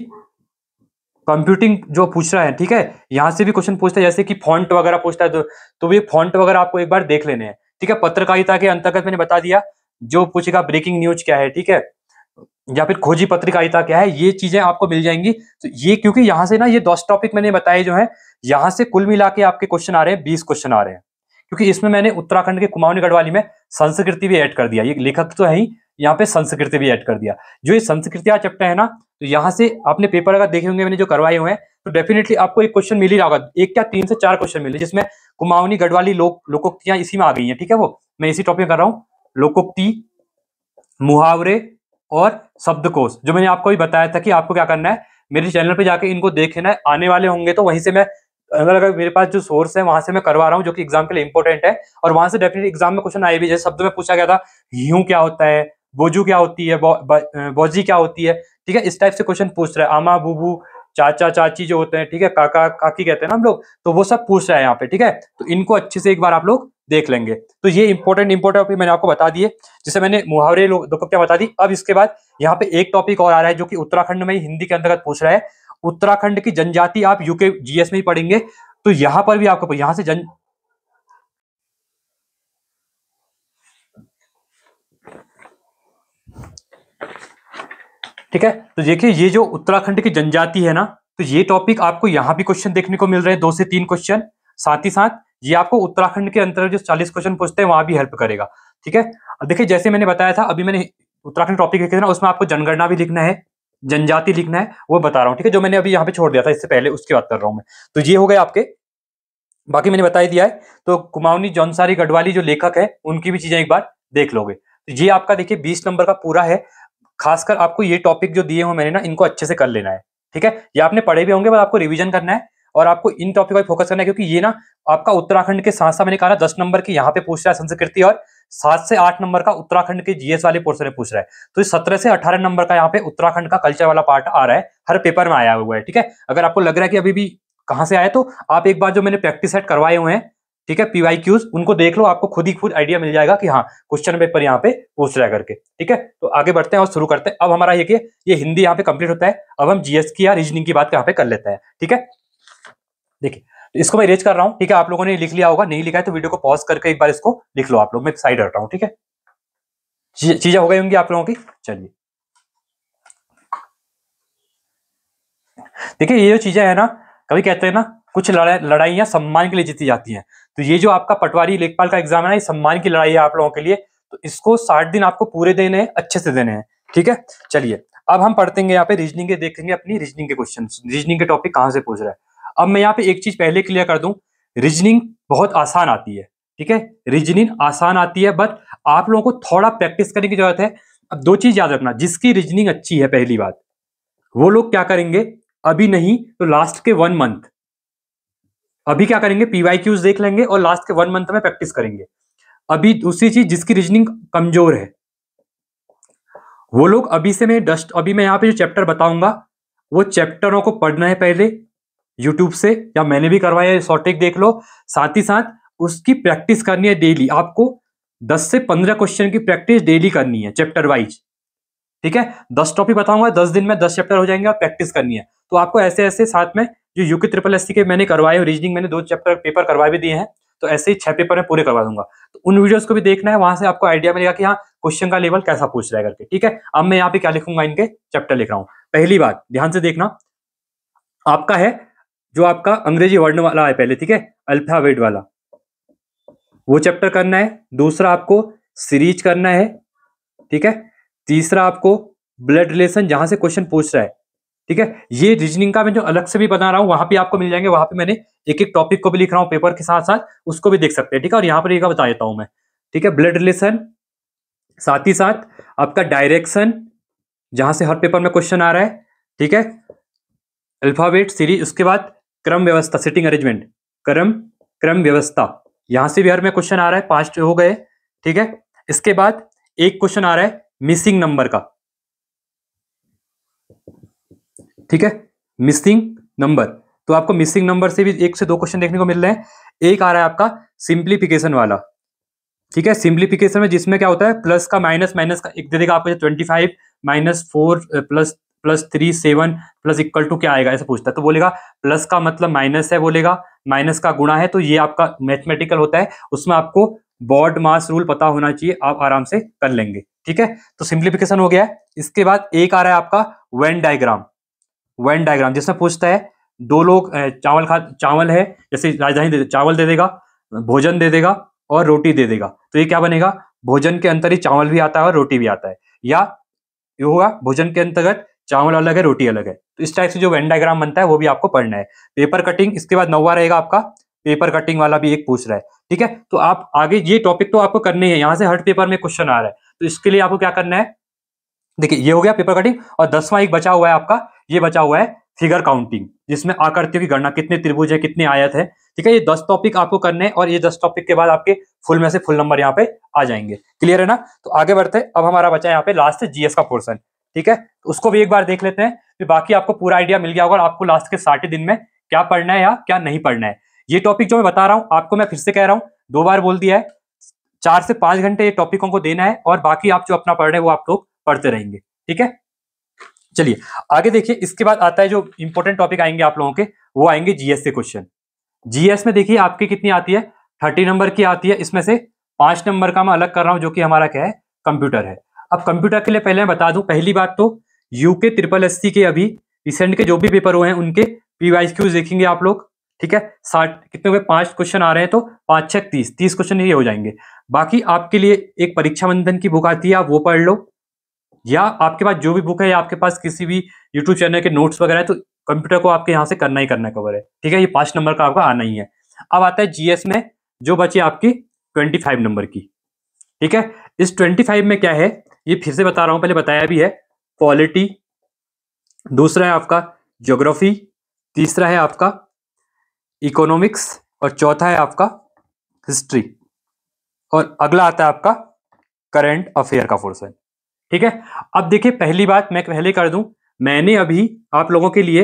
कंप्यूटिंग जो पूछ रहा है, ठीक है, यहां से भी क्वेश्चन पूछता है, जैसे कि फॉन्ट वगैरह पूछता है, तो ये फॉन्ट वगैरह आपको एक बार देख लेने हैं, ठीक है। पत्रकारिता के अंतर्गत मैंने बता दिया, जो पूछेगा ब्रेकिंग न्यूज क्या है, ठीक है, या फिर खोजी पत्रकारिता क्या है, ये चीजें आपको मिल जाएंगी। तो ये क्योंकि यहां से ना ये 10 टॉपिक मैंने बताए जो है, यहां से कुल मिला के आपके क्वेश्चन आ रहे हैं 20 क्वेश्चन आ रहे हैं, क्योंकि इसमें मैंने उत्तराखंड के कुमाऊनी गढ़वाली में संस्कृति भी ऐड कर दिया, ये लेखक तो है ही, यहाँ पे संस्कृति भी ऐड कर दिया। जो ये संस्कृति चैप्टर है ना, तो यहाँ से आपने पेपर अगर देखे होंगे मैंने जो करवाए हुए हैं, तो डेफिनेटली आपको एक क्वेश्चन मिल ही रहा होगा, एक क्या 3 से 4 क्वेश्चन मिले, जिसमें कुमाऊनी गढ़वाली लोकोक्तियां इसी में आ गई हैं, ठीक है। वो मैं इसी टॉपिक में कर रहा हूँ, लोकोक्ति, मुहावरे और शब्दकोश, जो मैंने आपको भी बताया था कि आपको क्या करना है, मेरे चैनल पे जाके इनको देखना है, आने वाले होंगे तो वहीं से मैं, अगर मेरे पास जो सोर्स है वहां से मैं करवा रहा हूँ, जो कि एग्जाम के लिए इंपॉर्टेंट है, और वहां से डेफिनेटली एग्जाम में क्वेश्चन आए भी। जैसे शब्द में पूछा गया था ह्यू क्या होता है, बोजू क्या होती है, बौजी क्या होती है, ठीक है, इस टाइप से क्वेश्चन पूछ रहा है। आमा बूबू, चाचा चाची जो होते हैं, ठीक है, काका काकी कहते हैं ना हम लोग, तो वो सब पूछ रहा है यहाँ पे, ठीक है। तो इनको अच्छे से एक बार आप लोग देख लेंगे। तो ये इंपॉर्टेंट मैंने आपको बता दिए, जिसे मैंने मुहावरे लोग क्या बता दी। अब इसके बाद यहाँ पे एक टॉपिक और आ रहा है, जो कि उत्तराखंड में ही हिंदी के अंतर्गत पूछ रहा है, उत्तराखंड की जनजाति, आप यूके जीएस में ही पढ़ेंगे, तो यहां पर भी आपको यहां से ठीक है। तो देखिए ये जो उत्तराखंड की जनजाति है ना, तो ये टॉपिक आपको यहाँ भी क्वेश्चन देखने को मिल रहे हैं, 2 से 3 क्वेश्चन। साथ ही साथ ये आपको उत्तराखंड के अंतर्गत जो 40 क्वेश्चन पूछते हैं वहां भी हेल्प करेगा। ठीक है। देखिए जैसे मैंने बताया था, अभी मैंने उत्तराखंड टॉपिक लिखे थे ना, उसमें आपको जनगणना भी लिखना है, जनजाति लिखना है, वो बता रहा हूँ। ठीक है, जो मैंने अभी यहाँ पे छोड़ दिया था इससे पहले, उसकी बात कर रहा हूँ मैं। तो ये हो गए आपके, बाकी मैंने बता ही दिया है। तो कुमाऊनी जौनसारी गढ़वाली जो लेखक है उनकी भी चीजें एक बार देख लोगे। तो ये आपका देखिए 20 नंबर का पूरा है। खासकर आपको ये टॉपिक जो दिए हो मैंने ना, इनको अच्छे से कर लेना है। ठीक है, ये आपने पढ़े भी होंगे, बस आपको रिवीजन करना है और आपको इन टॉपिक पर फोकस करना है, क्योंकि ये ना आपका उत्तराखंड के साथ साथ मैंने कहा ना 10 नंबर की यहाँ पे पूछ रहा है संस्कृति, और 7 से 8 नंबर का उत्तराखंड के जीएस वाले पोर्शन में पूछ रहा है। तो 17 से 18 नंबर का यहाँ पे उत्तराखंड का कल्चर वाला पार्ट आ रहा है, हर पेपर में आया हुआ है। ठीक है, अगर आपको लग रहा है कि अभी भी कहाँ से आया, तो आप एक बार जो मैंने प्रैक्टिस सेट करवाए हुए हैं, ठीक है, पीवाईक्यूज, उनको देख लो, आपको खुद ही खुद आइडिया मिल जाएगा कि हाँ क्वेश्चन पेपर यहाँ पे पूछ रहा है करके। ठीक है, तो आगे बढ़ते हैं और शुरू करते हैं। अब हमारा ये हिंदी यहाँ पे कंप्लीट होता है। अब हम जीएस की या रीजनिंग की बात यहाँ पे कर लेते हैं। ठीक है, देखिए तो इसको मैं रेज कर रहा हूँ। ठीक है, आप लोगों ने लिख लिया होगा, नहीं लिखा है तो वीडियो को पॉज करके एक बार इसको लिख लो आप लोग, मैं साइड हट रहा हूँ। ठीक है, चीजें हो गई होंगी आप लोगों की। चलिए देखिए, ये जो चीजें है ना, कभी कहते हैं ना कुछ लड़ाइयां सम्मान के लिए जीती जाती हैं। तो ये जो आपका पटवारी लेखपाल का एग्जाम है ना, ये सम्मान की लड़ाई है आप लोगों के लिए। तो इसको 60 दिन आपको पूरे देने हैं, अच्छे से देने हैं। ठीक है, चलिए अब हम पढ़ते हैं यहाँ पे रीजनिंग के, देखेंगे अपनी रीजनिंग के क्वेश्चन, रीजनिंग के टॉपिक कहाँ से पूछ रहा है। अब मैं यहाँ पे एक चीज पहले क्लियर कर दूं, रीजनिंग बहुत आसान आती है। ठीक है, रीजनिंग आसान आती है, बट आप लोगों को थोड़ा प्रैक्टिस करने की जरूरत है। अब 2 चीज याद रखना, जिसकी रीजनिंग अच्छी है, पहली बात, वो लोग क्या करेंगे, अभी नहीं तो लास्ट के 1 मंथ, अभी क्या करेंगे, पीवाईक्यूज देख लेंगे और लास्ट के 1 मंथ में प्रैक्टिस करेंगे। अभी दूसरी चीज, जिसकी रीजनिंग कमजोर है, वो लोग अभी से अभी मैं यहाँ पे जो चैप्टर बताऊंगा, वो चैप्टरों को पढ़ना है पहले यूट्यूब से, या मैंने भी करवाया है, शॉर्ट ट्रिक देख लो। साथ ही साथ उसकी प्रैक्टिस करनी है डेली, आपको 10 से 15 क्वेश्चन की प्रैक्टिस डेली करनी है चैप्टर वाइज। ठीक है, 10 टॉपिक बताऊंगा, 10 दिन में 10 चैप्टर हो जाएंगे, प्रैक्टिस करनी है। तो आपको ऐसे ऐसे साथ में जो यूके ट्रिपल एससी के मैंने करवाए, रीजनिंग मैंने 2 चैप्टर पेपर करवा भी दिए हैं, तो ऐसे ही 6 पेपर में पूरे करवा दूंगा। तो उन वीडियोस को भी देखना है, वहां से आपको आइडिया मिलेगा कि हाँ क्वेश्चन का लेवल कैसा पूछ रहा है करके। ठीक है, अब मैं यहाँ पे क्या लिखूंगा, इनके चैप्टर लिख रहा हूँ। पहली बात ध्यान से देखना, आपका है जो आपका अंग्रेजी वर्ण वाला है पहले, ठीक है, अल्फाबेट वाला, वो चैप्टर करना है। दूसरा आपको सीरीज करना है। ठीक है, तीसरा आपको ब्लड रिलेशन, जहां से क्वेश्चन पूछ रहा है। ठीक है, ये रीजनिंग का मैं जो अलग से भी बता रहा हूं, वहां पे आपको मिल जाएंगे, वहां पे मैंने एक एक टॉपिक को भी लिख रहा हूं पेपर के साथ साथ, उसको भी देख सकते हैं। ठीक है, और यहाँ पर एक बता देता हूं मैं। ठीक है, ब्लड रिलेशन, साथ ही साथ आपका डायरेक्शन, जहां से हर पेपर में क्वेश्चन आ रहा है। ठीक है, अल्फाबेट, सीरीज, उसके बाद क्रम व्यवस्था, सिटिंग अरेंजमेंट, क्रम व्यवस्था, यहां से भी हर में क्वेश्चन आ रहा है, 5 हो गए। ठीक है, इसके बाद एक क्वेश्चन आ रहा है मिसिंग नंबर का। ठीक है, मिसिंग नंबर, तो आपको मिसिंग नंबर से भी 1 से 2 क्वेश्चन देखने को मिल रहे हैं। एक आ रहा है आपका सिंप्लीफिकेशन वाला। ठीक है, सिंप्लीफिकेशन में जिसमें क्या होता है, प्लस का माइनस, माइनस का एक दे देगा आपको, 25 -4 प्लस 3 7 प्लस इक्वल टू क्या आएगा, ऐसा पूछता है। तो बोलेगा प्लस का मतलब माइनस है, बोलेगा माइनस का गुणा है, तो ये आपका मैथमेटिकल होता है, उसमें आपको बॉड मास रूल पता होना चाहिए, आप आराम से कर लेंगे। ठीक है, तो सिंप्लीफिकेशन हो गया है। इसके बाद एक आ रहा है आपका वेन डायग्राम, वेन डायग्राम जिसमें पूछता है 2 लोग चावल है, जैसे राजधानी चावल दे देगा, भोजन दे देगा और रोटी दे देगा, तो ये क्या बनेगा, भोजन के अंतर ही चावल भी आता है और रोटी भी आता है, या ये होगा भोजन के अंतर्गत चावल अलग है रोटी अलग है। तो इस टाइप से जो वेन डायग्राम बनता है वो भी आपको पढ़ना है। पेपर कटिंग, इसके बाद 9वां रहेगा आपका, पेपर कटिंग वाला भी एक पूछ रहा है। ठीक है, तो आप आगे ये टॉपिक तो आपको करने हैं, यहां से हर पेपर में क्वेश्चन आ रहा है, तो इसके लिए आपको क्या करना है, देखिए ये हो गया पेपर कटिंग। और 10वां एक बचा हुआ है आपका, ये बचा हुआ है फिगर काउंटिंग, जिसमें आकृतियों की गणना, कितने त्रिभुज है, कितने आयत है। ठीक है, ये 10 टॉपिक आपको करने हैं, और ये 10 टॉपिक के बाद आपके फुल में से फुल नंबर यहाँ पे आ जाएंगे। क्लियर है ना, तो आगे बढ़ते हैं। अब हमारा बचा है यहाँ पे लास्ट जीएस का पोर्सन। ठीक है, तो उसको भी एक बार देख लेते हैं, फिर बाकी आपको पूरा आइडिया मिल गया होगा आपको लास्ट के 60 दिन में क्या पढ़ना है या क्या नहीं पढ़ना है। ये टॉपिक जो मैं बता रहा हूँ आपको, मैं फिर से कह रहा हूँ, 2 बार बोल दिया है, 4 से 5 घंटे ये टॉपिकों को देना है, और बाकी आप जो अपना पढ़ रहे हैं वो आप लोग पढ़ते रहेंगे। ठीक है, चलिए आगे देखिए। इसके बाद आता है जो इंपॉर्टेंट टॉपिक आएंगे आप लोगों के, वो आएंगे जीएस के क्वेश्चन। जीएस में देखिए आपकी कितनी आती है, 30 नंबर की आती है, इसमें से 5 नंबर का मैं अलग कर रहा हूं, जो कि हमारा क्या है, कंप्यूटर है। अब कंप्यूटर के लिए पहले मैं बता दूं, पहली बात तो यूके ट्रिपल एससी के अभी रिसेंट के जो भी पेपर हुए हैं उनके PYQs देखेंगे आप लोग, ठीक है। 60 कितने हुए, 5 क्वेश्चन आ रहे हैं तो 5 6 30 क्वेश्चन ये हो जाएंगे। बाकी आपके लिए एक परीक्षा बंधन की बुक आती है, आप वो पढ़ लो, या आपके पास जो भी बुक है या आपके पास किसी भी यूट्यूब चैनल के नोट्स वगैरह है, तो कंप्यूटर को आपके यहाँ से करना ही करना कवर है, ठीक है। ये 5 नंबर का आपका आना ही है। अब आता है जीएस में जो बची आपकी 25 नंबर की, ठीक है। इस 25 में क्या है, ये फिर से बता रहा हूं, पहले बताया भी है। पॉलिटी, दूसरा है आपका ज्योग्राफी, तीसरा है आपका इकोनॉमिक्स, और चौथा है आपका हिस्ट्री, और अगला आता है आपका करंट अफेयर का पोर्शन, ठीक है। अब देखिए, पहली बात मैं पहले कर दूं, मैंने अभी आप लोगों के लिए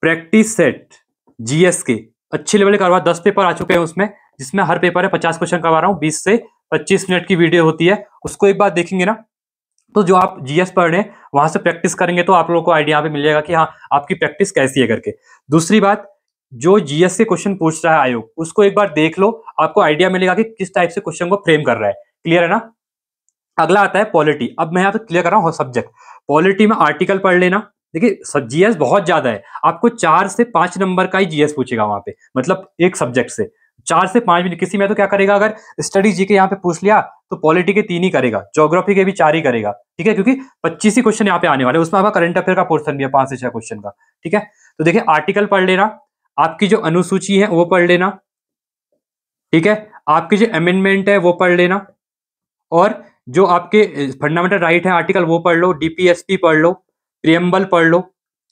प्रैक्टिस सेट जीएस के अच्छे लेवल करवा 10 पेपर आ चुके हैं उसमें, जिसमें हर पेपर है 50 क्वेश्चन करवा रहा हूँ, 20 से 25 मिनट की वीडियो होती है, उसको एक बार देखेंगे ना, तो जो आप जीएस पढ़ रहे हैं वहां से प्रैक्टिस करेंगे तो आप लोगों को आइडिया पे मिल जाएगा कि हाँ आपकी प्रैक्टिस कैसी है करके। दूसरी बात, जो जीएस के क्वेश्चन पूछ रहा है आयोग, उसको एक बार देख लो, आपको आइडिया मिलेगा कि किस टाइप से क्वेश्चन को फ्रेम कर रहा है। क्लियर है ना। अगला आता है पॉलिटी। अब मैं यहाँ पे क्लियर कर रहा हूँ सब्जेक्ट। पॉलिटी में आर्टिकल पढ़ लेना। देखिए जीएस बहुत ज्यादा है, आपको 4 से 5 नंबर का ही जीएस पूछेगा वहां पे, मतलब एक सब्जेक्ट से 4 से 5 मिनट। किसी में तो क्या करेगा, अगर स्टडी जी के यहाँ पे पूछ लिया तो पॉलिटी के 3 ही करेगा, ज्योग्राफी के भी 4 ही करेगा, ठीक है, क्योंकि 25 ही क्वेश्चन यहाँ पे आने वाले, उसमें आपका करंट अफेयर का पोर्शन भी है 5 से 6 क्वेश्चन का, ठीक है। तो देखिए आर्टिकल पढ़ लेना, आपकी जो अनुसूची है वो पढ़ लेना, ठीक है, आपकी जो अमेंडमेंट है वो पढ़ लेना, और जो आपके फंडामेंटल राइट है आर्टिकल वो पढ़ लो, डीपीएसपी पढ़ लो, प्रियम्बल पढ़ लो।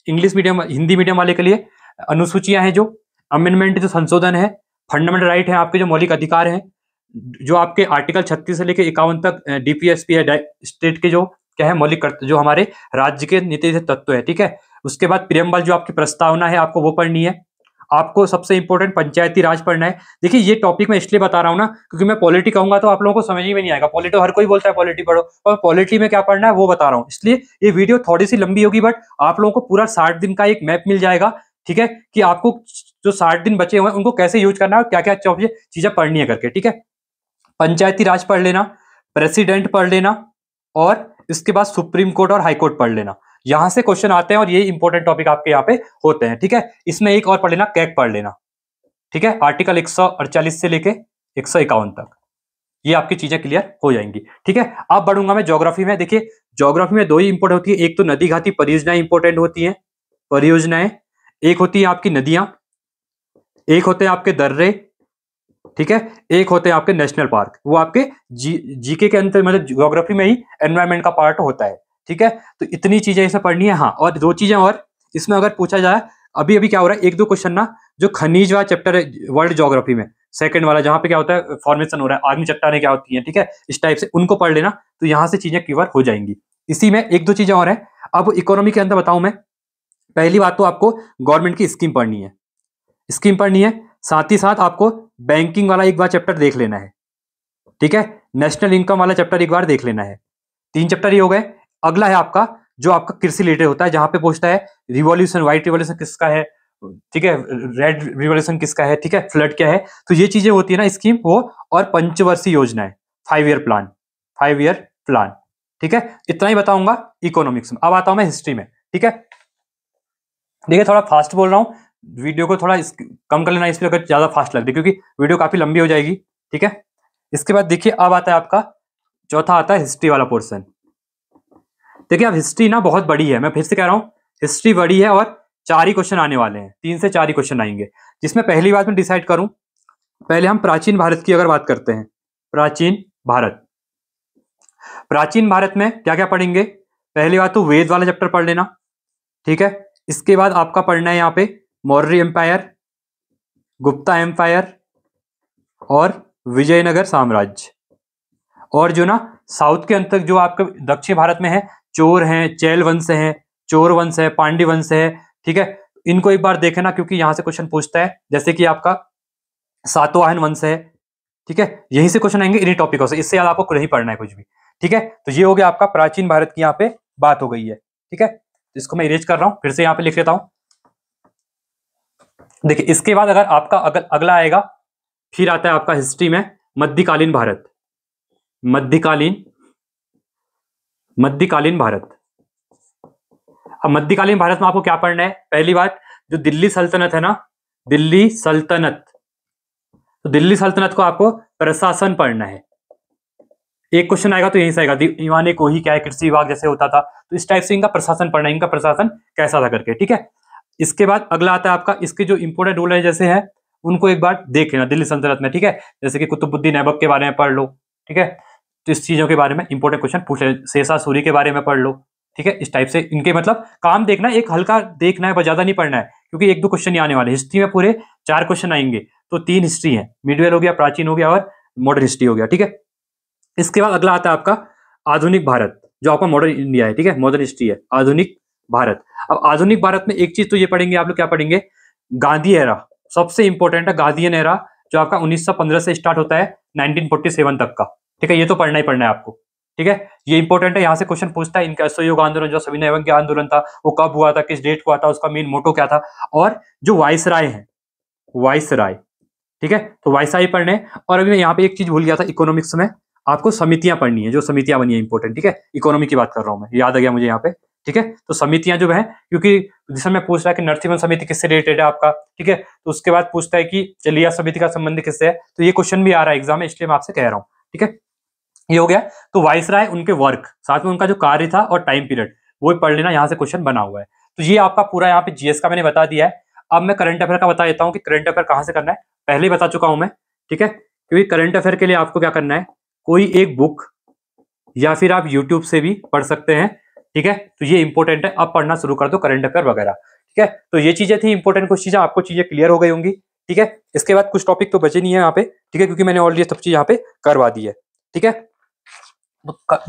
इंग्लिश मीडियम हिंदी मीडियम वाले के लिए अनुसूचियां हैं, जो अमेंडमेंट जो संशोधन है, फंडामेंटल राइट है आपके जो मौलिक अधिकार हैं, जो आपके आर्टिकल 36 से लेकर 51 तक डीपीएसपी है, स्टेट के जो क्या है मौलिक जो हमारे राज्य के नीति तत्व है, ठीक है। उसके बाद प्रियम्बल जो आपकी प्रस्तावना है आपको वो पढ़नी है। आपको सबसे इंपॉर्टेंट पंचायती राज पढ़ना है। देखिए ये टॉपिक मैं इसलिए बता रहा हूं ना, क्योंकि मैं पॉलिटी कहूंगा तो आप लोगों को समझ ही में नहीं आएगा। पॉलिटी हर कोई बोलता है पॉलिटी पढ़ो, और पॉलिटी में क्या पढ़ना है वो बता रहा हूं, इसलिए ये वीडियो थोड़ी सी लंबी होगी, बट आप लोगों को पूरा 60 दिन का एक मैप मिल जाएगा, ठीक है, कि आपको जो 60 दिन बचे हुए हैं उनको कैसे यूज करना है और क्या क्या चीजें पढ़नी है करके, ठीक है। पंचायती राज पढ़ लेना, प्रेसिडेंट पढ़ लेना, और इसके बाद सुप्रीम कोर्ट और हाई कोर्ट पढ़ लेना। यहां से क्वेश्चन आते हैं और ये इंपॉर्टेंट टॉपिक आपके यहाँ पे होते हैं, ठीक है। इसमें एक और पढ़ लेना, कैग पढ़ लेना, ठीक है, आर्टिकल 148 से लेके 151 तक, ये आपकी चीजें क्लियर हो जाएंगी, ठीक है। अब बढ़ूंगा मैं ज्योग्राफी में। देखिए ज्योग्राफी में 2 ही इंपॉर्टेंट होती है, एक तो नदी घाटी परियोजनाएं इंपॉर्टेंट होती हैं, परियोजनाएं, एक होती है आपकी नदियां, एक होते हैं आपके दर्रे, ठीक है, एक होते हैं आपके नेशनल पार्क। वो आपके जीके के अंदर, मतलब ज्योग्राफी में ही एनवायरमेंट का पार्ट होता है, ठीक है। तो इतनी चीजें इसे पढ़नी है। हाँ, और 2 चीजें और इसमें अगर पूछा जाए, अभी अभी क्या हो रहा है, 1-2 क्वेश्चन ना जो खनिज वाला चैप्टर है वर्ल्ड ज्योग्राफी में, सेकंड वाला, जहां पे क्या होता है फॉर्मेशन हो रहा है, आदमी चट्टानें क्या होती हैं, ठीक है, इस टाइप से उनको पढ़ लेना, तो यहां से चीजें कवर हो जाएंगी। इसी में 1-2 चीजें और हैं। अब इकोनॉमी के अंदर बताऊं मैं, पहली बात तो आपको गवर्नमेंट की स्कीम पढ़नी है, स्कीम पढ़नी है, साथ ही साथ आपको बैंकिंग वाला एक बार चैप्टर देख लेना है, ठीक है, नेशनल इनकम वाला चैप्टर एक बार देख लेना है। 3 चैप्टर ही हो गए। अगला है आपका जो आपका कृषि रिलेटेड होता है, जहां पे पूछता है रिवॉल्यूशन, व्हाइट रिवॉल्यूशन किसका है, ठीक है, रेड रिवॉल्यूशन किसका है, ठीक है, फ्लड क्या है, तो ये चीजें होती है ना स्कीम वो, और पंचवर्षीय योजना है, 5 ईयर प्लान, 5 ईयर प्लान, ठीक है। इतना ही बताऊंगा इकोनॉमिक्स में। अब आता हूं मैं हिस्ट्री में, ठीक है। देखिए थोड़ा फास्ट बोल रहा हूं, वीडियो को थोड़ा कम कर लेना इसलिए अगर ज्यादा फास्ट लग रही, क्योंकि वीडियो काफी लंबी हो जाएगी, ठीक है। इसके बाद देखिए अब आता है आपका चौथा आता है हिस्ट्री वाला पोर्शन। देखिए अब हिस्ट्री ना बहुत बड़ी है, मैं फिर से कह रहा हूं हिस्ट्री बड़ी है, और 4 ही क्वेश्चन आने वाले हैं, 3 से 4 ही क्वेश्चन आएंगे, जिसमें पहली बात मैं डिसाइड करूं, पहले हम प्राचीन भारत की अगर बात करते हैं, प्राचीन भारत, प्राचीन भारत में क्या क्या पढ़ेंगे, पहली बात तो वेद वाला चैप्टर पढ़ लेना, ठीक है। इसके बाद आपका पढ़ना है यहाँ पे मौर्य एम्पायर, गुप्ता एम्पायर, और विजयनगर साम्राज्य, और जो ना साउथ के अंतर जो आपके दक्षिण भारत में है, चोर हैं, चैल वंश है, चोर वंश है, पांड्य वंश है, ठीक है, इनको एक बार देखना क्योंकि यहां से क्वेश्चन पूछता है, जैसे कि आपका सातवाहन वंश है, ठीक है, यहीं से क्वेश्चन आएंगे इन्हीं टॉपिकों से, इससे ज्यादा आपको नहीं पढ़ना है कुछ भी, ठीक है। तो ये हो गया आपका प्राचीन भारत की यहाँ पे बात हो गई है, ठीक है। तो इसको मैं इरेज कर रहा हूं, फिर से यहाँ पे लिख लेता हूं। देखिए इसके बाद अगर आपका अगला आएगा, फिर आता है आपका हिस्ट्री में मध्यकालीन भारत, मध्यकालीन मध्यकालीन भारत। अब मध्यकालीन भारत में आपको क्या पढ़ना है? पहली बात, जो दिल्ली सल्तनत है ना, दिल्ली सल्तनत, तो दिल्ली सल्तनत को आपको प्रशासन पढ़ना है। एक क्वेश्चन आएगा तो यहीं से आएगा, दीवाने को ही क्या है, कृषि विभाग जैसे होता था, तो इस टाइप से इनका प्रशासन पढ़ना है, इनका प्रशासन कैसा था करके, ठीक है। इसके बाद अगला आता है आपका, इसके जो इंपोर्टेंट रूल है जैसे है उनको एक बार देख लेना दिल्ली सल्तनत में, ठीक है। जैसे कि कुतुबुद्दीन ऐबक के बारे में पढ़ लो, ठीक है। तो इस चीजों के बारे में इंपोर्टेंट क्वेश्चन पूछ ले, शेरशाह सूरी के बारे में पढ़ लो, ठीक है। इस टाइप से इनके मतलब काम देखना, एक हल्का देखना है, ज्यादा नहीं पढ़ना है, क्योंकि एक दो क्वेश्चन ही आने वाले। हिस्ट्री में पूरे 4 क्वेश्चन आएंगे, तो 3 हिस्ट्री है, मिडवेल हो गया, प्राचीन हो गया और मॉडर्न हिस्ट्री हो गया, ठीक है। इसके बाद अगला आता है आपका आधुनिक भारत, जो आपका मॉडर्न इंडिया है, ठीक है, मॉडर्न हिस्ट्री है, आधुनिक भारत। अब आधुनिक भारत में एक चीज तो ये पढ़ेंगे आप लोग, क्या पढ़ेंगे? गांधी एरा, सबसे इंपॉर्टेंट है गांधीयन एरा, जो आपका 1915 से स्टार्ट होता है 1947 तक का, ठीक है। ये तो पढ़ना ही पढ़ना है आपको, ठीक है, ये इंपॉर्टेंट है। यहाँ से क्वेश्चन पूछता है इनका असहयोग आंदोलन, जो सविनय एवं आंदोलन था, वो कब हुआ था, किस डेट को हुआ था, उसका मेन मोटो क्या था, और जो वाइसराय है, वाइसराय, ठीक है, तो वाइसराय पढ़ने। और अभी मैं यहाँ पे एक चीज भूल गया था, इकोनॉमिक्स में आपको समितियां पढ़नी है, जो समितियां बनी है इंपॉर्टेंट, ठीक है, इकोनॉमी की बात कर रहा हूं मैं, याद आ गया मुझे यहाँ पे, ठीक है। तो समितियां जो है, क्योंकि जिसमें मैं पूछ रहा है कि नरसिम्हन समिति किससे रिलेटेड है आपका, ठीक है, तो उसके बाद पूछता है कि चलिया समिति का संबंध किससे है, तो ये क्वेश्चन भी आ रहा है एग्जाम में, इसलिए मैं आपसे कह रहा हूँ, ठीक है। ये हो गया। तो वाइसराय, उनके वर्क, साथ में उनका जो कार्य था और टाइम पीरियड, वो पढ़ लेना, यहाँ से क्वेश्चन बना हुआ है। तो ये आपका पूरा यहाँ पे जीएस का मैंने बता दिया है। अब मैं करंट अफेयर का बता देता हूँ कि करंट अफेयर कहाँ से करना है, पहले ही बता चुका हूं मैं, ठीक है। क्योंकि करंट अफेयर के लिए आपको क्या करना है, कोई एक बुक या फिर आप यूट्यूब से भी पढ़ सकते हैं, ठीक है। तो ये इंपॉर्टेंट है, अब पढ़ना शुरू कर दो करंट अफेयर वगैरह, ठीक है। तो ये चीजें थी इंपॉर्टेंट, कुछ चीजें आपको चीजें क्लियर हो गई होंगी, ठीक है। इसके बाद कुछ टॉपिक तो बचे नहीं है यहाँ पे, ठीक है, क्योंकि मैंने ऑलरेडी सब चीज यहाँ पे करवा दी है, ठीक है।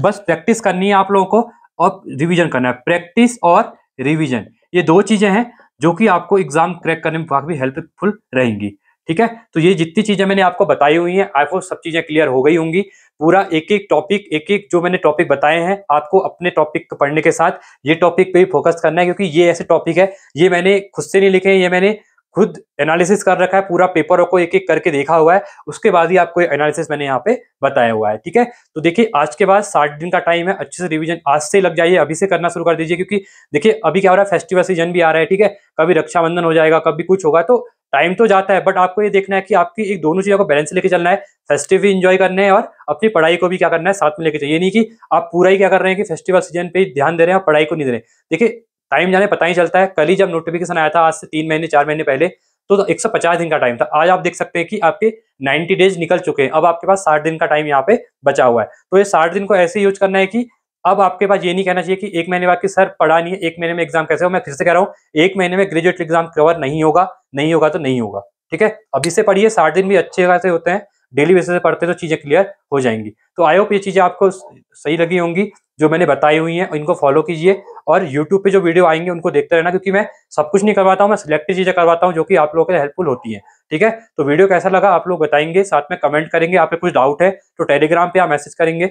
बस प्रैक्टिस करनी है आप लोगों को और रिवीजन करना है, प्रैक्टिस और रिवीजन, ये 2 चीजें हैं जो कि आपको एग्जाम क्रैक करने में काफी हेल्पफुल रहेंगी, ठीक है। तो ये जितनी चीजें मैंने आपको बताई हुई हैं, आपको सब चीजें क्लियर हो गई होंगी। पूरा एक एक टॉपिक, एक एक जो मैंने टॉपिक बताए हैं, आपको अपने टॉपिक पढ़ने के साथ ये टॉपिक पे ही फोकस करना है, क्योंकि ये ऐसे टॉपिक है, ये मैंने खुद से नहीं लिखे हैं, ये मैंने खुद एनालिसिस कर रखा है, पूरा पेपरों को एक एक करके देखा हुआ है, उसके बाद ही आपको एनालिसिस मैंने यहाँ पे बताया हुआ है, ठीक है। तो देखिए आज के बाद 60 दिन का टाइम है, अच्छे से रिवीजन आज से लग जाइए, अभी से करना शुरू कर दीजिए, क्योंकि देखिए अभी क्या हो रहा है, फेस्टिवल सीजन भी आ रहा है, ठीक है, कभी रक्षाबंधन हो जाएगा, कभी कुछ होगा, तो टाइम तो जाता है, बट आपको ये देखना है कि आपकी एक दोनों चीजों को बैलेंस लेके चलना है, फेस्टिव भी इंजॉय करने हैं और अपनी पढ़ाई को भी क्या करना है, साथ में लेके चाहिए। नहीं कि आप पूरा ही क्या कर रहे हैं कि फेस्टिवल सीजन पे ध्यान दे रहे हैं, पढ़ाई को नहीं दे रहे। देखिए टाइम जाने पता ही चलता है, कल ही जब नोटिफिकेशन आया था, आज से 3 महीने 4 महीने पहले, तो 150 दिन का टाइम था, आज आप देख सकते हैं कि आपके 90 डेज निकल चुके हैं, अब आपके पास 60 दिन का टाइम यहाँ पे बचा हुआ है। तो ये 60 दिन को ऐसे यूज करना है कि अब आपके पास ये नहीं कहना चाहिए कि 1 महीने बाद कि सर पढ़ा नहीं है, 1 महीने में एग्जाम कैसे हो। मैं फिर से कह रहा हूँ, 1 महीने में ग्रेजुएट एग्जाम कवर नहीं होगा, नहीं होगा तो नहीं होगा, ठीक है। अभी से पढ़िए, 60 दिन भी अच्छे खासे होते हैं, डेली बेसिस पे पढ़ते तो चीजें क्लियर हो जाएंगी। तो आई होप ये चीजें आपको सही लगी होंगी जो मैंने बताई हुई हैं, इनको फॉलो कीजिए और यूट्यूब पे जो वीडियो आएंगे उनको देखते रहना, क्योंकि मैं सब कुछ नहीं करवाता हूँ, मैं सिलेक्टिव चीजें करवाता हूँ जो कि आप लोगों के लिए हेल्पफुल होती हैं, ठीक है। तो वीडियो कैसा लगा आप लोग बताएंगे, साथ में कमेंट करेंगे। आपके कुछ डाउट है तो टेलीग्राम पे आप मैसेज करेंगे,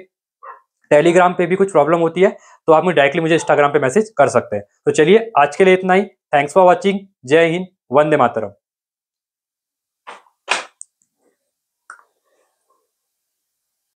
टेलीग्राम पे भी कुछ प्रॉब्लम होती है तो आप डायरेक्टली मुझे इंस्टाग्राम पे मैसेज कर सकते हैं। तो चलिए आज के लिए इतना ही, थैंक्स फॉर वॉचिंग, जय हिंद, वंदे मातरम।